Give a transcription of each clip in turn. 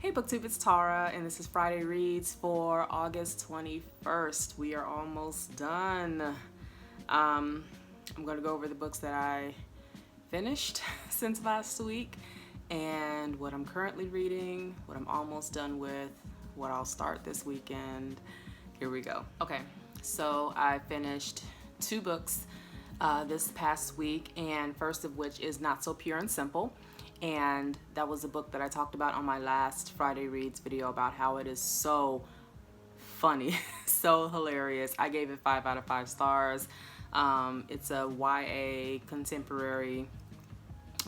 Hey BookTube, it's Tara, and this is Friday Reads for August 21st. We are almost done. I'm going to go over the books that I finished since last week, and what I'm currently reading, what I'm almost done with, what I'll start this weekend. Here we go. Okay, so I finished two books this past week, and first of which is Not So Pure and Simple. And that was a book that I talked about on my last Friday Reads video about how it is so funny, so hilarious. I gave it 5 out of 5 stars. It's a YA contemporary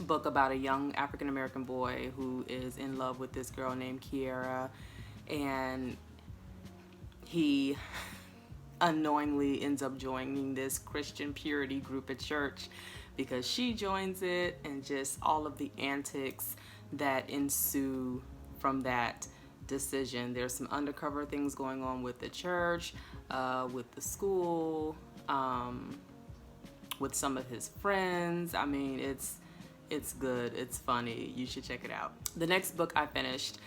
book about a young African-American boy who is in love with this girl named Kiera, and he unknowingly ends up joining this Christian purity group at church because she joins it, and just all of the antics that ensue from that decision. There's some undercover things going on with the church, with the school, with some of his friends. I mean, it's good, it's funny, you should check it out. The next book I finished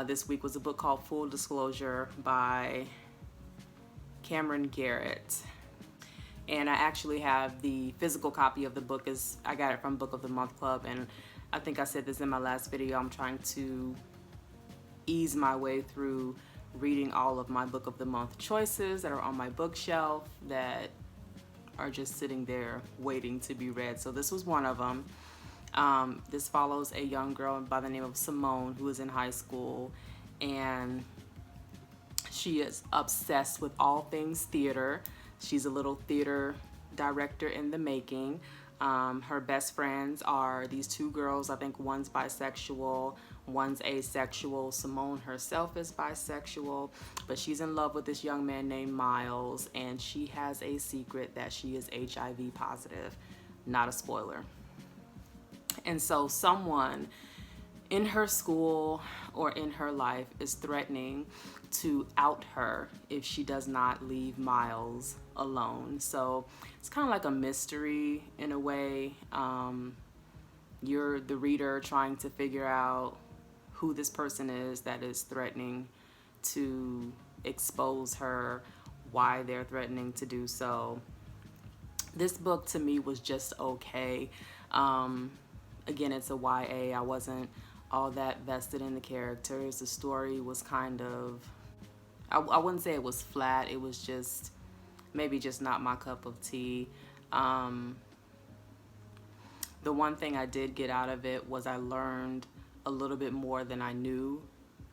this week was a book called Full Disclosure by Camryn Garrett. And I actually have the physical copy of the book. I got it from Book of the Month Club, and I think I said this in my last video. I'm trying to ease my way through reading all of my Book of the Month choices that are on my bookshelf that are just sitting there waiting to be read. So this was one of them. This follows a young girl by the name of Simone who is in high school, and she is obsessed with all things theater. She's a little theater director in the making. Her best friends are these two girls. I think one's bisexual, one's asexual. Simone herself is bisexual, but she's in love with this young man named Miles, and she has a secret that she is HIV positive. Not a spoiler. And so someone in her school or in her life is threatening to out her if she does not leave Miles alone. So it's kind of like a mystery in a way. You're the reader trying to figure out who this person is that is threatening to expose her, why they're threatening to do so. This book to me was just okay. Again, it's a YA. I wasn't all that vested in the characters. The story was kind of, I wouldn't say it was flat. It was just maybe just not my cup of tea. The one thing I did get out of it was I learned a little bit more than I knew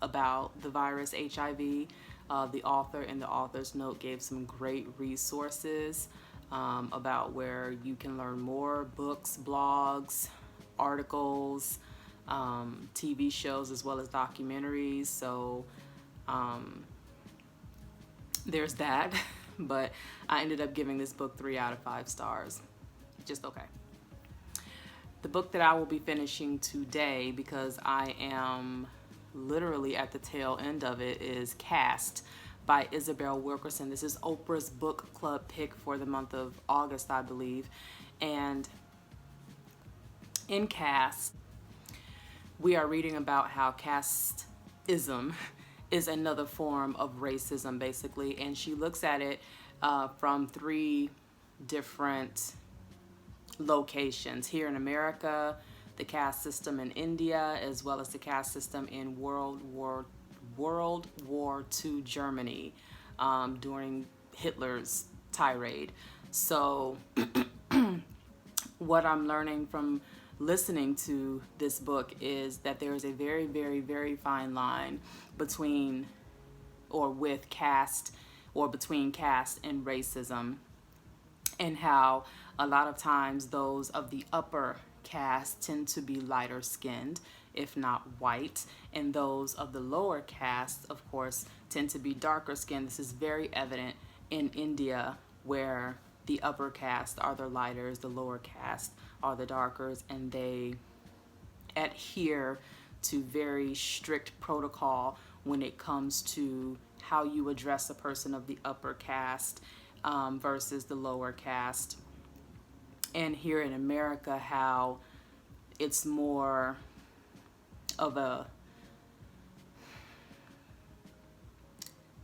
about the virus HIV. The author in the author's note gave some great resources about where you can learn more: books, blogs, articles, TV shows, as well as documentaries. So there's that. But I ended up giving this book 3 out of 5 stars. Just okay. The book that I will be finishing today, because I am literally at the tail end of it, is Caste by Isabel Wilkerson. This is Oprah's book club pick for the month of August, I believe. And in Caste, we are reading about how casteism is another form of racism, basically, and she looks at it from 3 different locations. Here in America, the caste system in India, as well as the caste system in World War II Germany during Hitler's tirade. So what I'm learning from listening to this book is that there is a very, very, very fine line between or with caste, or between caste and racism, and how a lot of times those of the upper caste tend to be lighter skinned, if not white, and those of the lower caste, of course, tend to be darker skinned. This is very evident in India, where the upper caste are the lighters, the lower caste are the darkers, and they adhere to very strict protocol when it comes to how you address a person of the upper caste versus the lower caste. And here in America, how it's more of a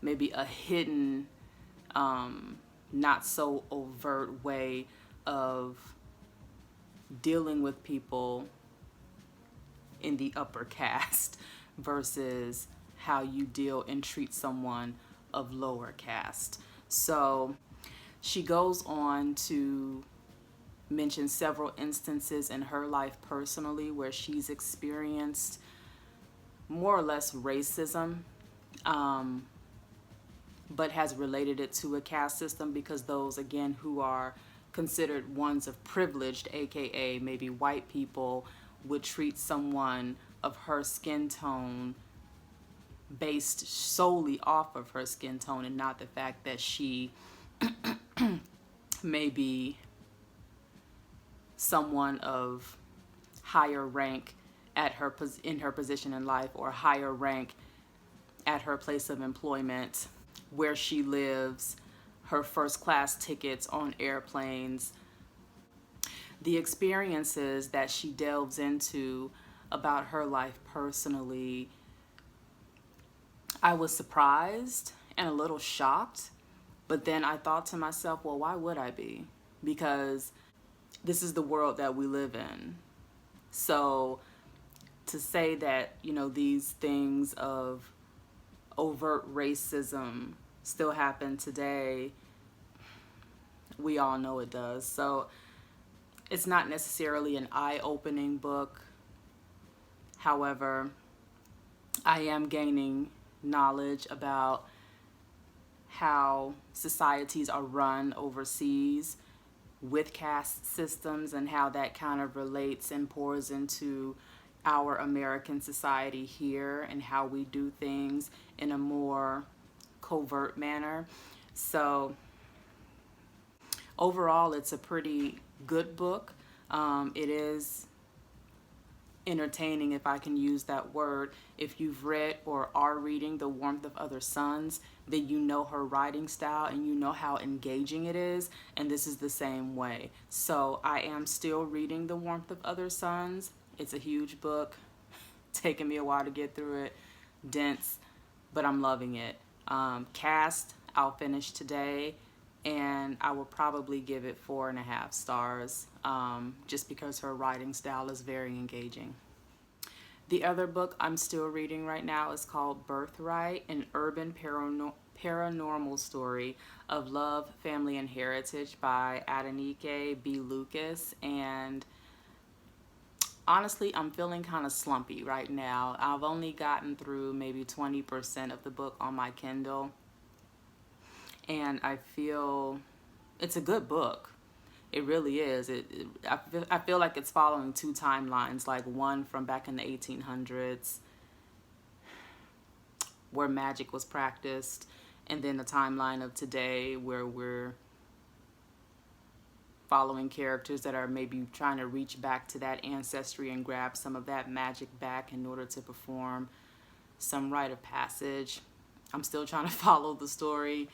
maybe a hidden, not so overt way of dealing with people in the upper caste versus how you deal and treat someone of lower caste. So she goes on to mention several instances in her life personally where she's experienced more or less racism, but has related it to a caste system, because those, again, who are considered ones of privileged, aka maybe white people, would treat someone of her skin tone based solely off of her skin tone and not the fact that she may be someone of higher rank at her in her position in life, or higher rank at her place of employment, where she lives, her first class tickets on airplanes. The experiences that she delves into about her life personally, I was surprised and a little shocked, but then I thought to myself, well, why would I be? Because this is the world that we live in. So to say that, you know, these things of overt racism still happen today, we all know it does. So it's not necessarily an eye-opening book. However, I am gaining knowledge about how societies are run overseas with caste systems and how that kind of relates and pours into our American society here and how we do things in a more covert manner. So overall, it's a pretty good book. It is entertaining, if I can use that word. If you've read or are reading The Warmth of Other Suns, then you know her writing style and you know how engaging it is, and this is the same way. So I am still reading The Warmth of Other Suns. It's a huge book, taking me a while to get through it, dense, but I'm loving it. Caste, I'll finish today, and I will probably give it 4.5 stars, just because her writing style is very engaging. The other book I'm still reading right now is called Birthright, an urban paranormal story of love, family, and heritage by Adenike B. Lucas. And honestly, I'm feeling kind of slumpy right now. I've only gotten through maybe 20% of the book on my Kindle, and I feel it's a good book. It really is. I feel like it's following two timelines, like one from back in the 1800s where magic was practiced, and then the timeline of today where we're following characters that are maybe trying to reach back to that ancestry and grab some of that magic back in order to perform some rite of passage. I'm still trying to follow the story.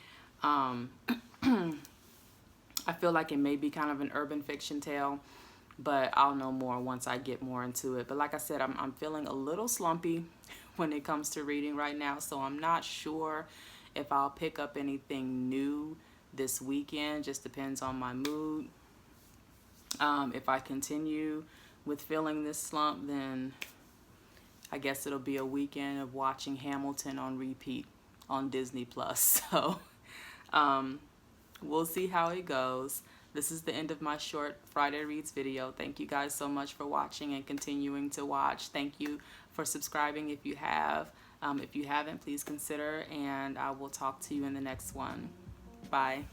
I feel like it may be kind of an urban fiction tale, but I'll know more once I get more into it. But like I said, I'm feeling a little slumpy when it comes to reading right now, so I'm not sure if I'll pick up anything new this weekend. Just depends on my mood. If I continue with feeling this slump, then I guess it'll be a weekend of watching Hamilton on repeat on Disney Plus. So we'll see how it goes. This is the end of my short Friday Reads video. Thank you guys so much for watching and continuing to watch. Thank you for subscribing if you have. If you haven't, please consider, and I will talk to you in the next one. Bye.